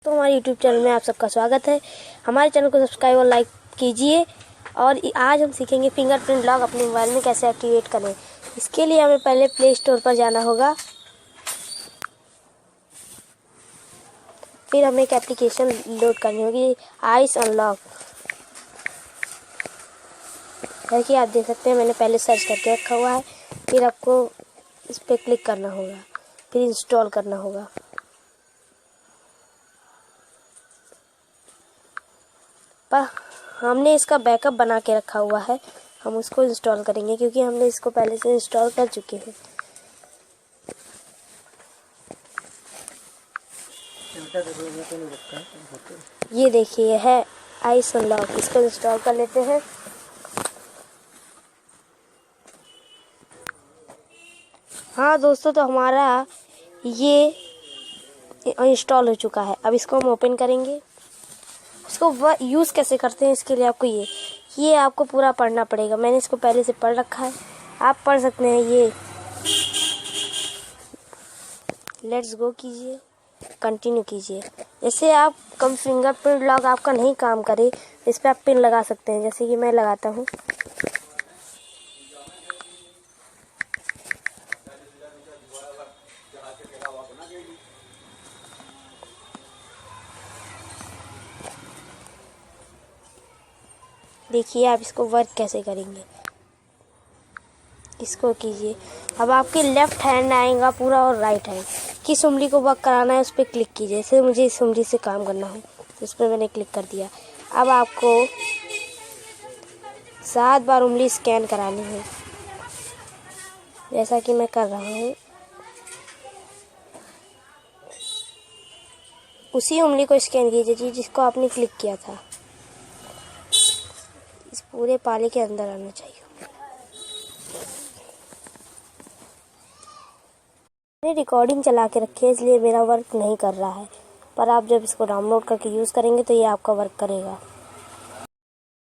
तो हमारे YouTube channel में आप सबका स्वागत है। हमारे चैनल को सब्सक्राइब और लाइक कीजिए। और आज हम सीखेंगे फिंगरप्रिंट लॉक अपने मोबाइल में कैसे एक्टिवेट करें। इसके लिए हमें पहले प्ले स्टोर पर जाना होगा। फिर हमें एक एप्लीकेशन लोड करनी होगी, आइस अनलॉक। जैसे कि आप देख सकते हैं मैंने पहले सर्च करके रखा हुआ है। फिर आपको इस पर क्लिक करना होगा, फिर इंस्टॉल करना होगा। पर हमने इसका बैकअप बना के रखा हुआ है, हम उसको इंस्टॉल करेंगे क्योंकि हमने इसको पहले से इंस्टॉल कर चुके हैं। ये देखिए है आइस अनलॉक, इसको इंस्टॉल कर लेते हैं। हाँ दोस्तों, तो हमारा ये इंस्टॉल हो चुका है। अब इसको हम ओपन करेंगे। इसको यूज़ कैसे करते हैं इसके लिए आपको ये आपको पूरा पढ़ना पड़ेगा। मैंने इसको पहले से पढ़ रखा है, आप पढ़ सकते हैं। ये लेट्स गो कीजिए, कंटिन्यू कीजिए। जैसे आप कम फिंगरप्रिंट लॉक आपका नहीं काम करे, इस पर आप पिन लगा सकते हैं, जैसे कि मैं लगाता हूँ। देखिए आप इसको वर्क कैसे करेंगे, इसको कीजिए। अब आपके लेफ्ट हैंड आएगा पूरा और राइट हैंड। किस उंगली को वर्क कराना है उस पर क्लिक कीजिए। जैसे मुझे इस उंगली से काम करना है तो इस पर मैंने क्लिक कर दिया। अब आपको 7 बार उंगली स्कैन करानी है, जैसा कि मैं कर रहा हूँ। उसी उंगली को स्कैन कीजिए जिसको आपने क्लिक किया था। इस पूरे पाले के अंदर आना चाहिए। मैंने रिकॉर्डिंग चला के रखी है इसलिए मेरा वर्क नहीं कर रहा है, पर आप जब इसको डाउनलोड करके यूज़ करेंगे तो ये आपका वर्क करेगा।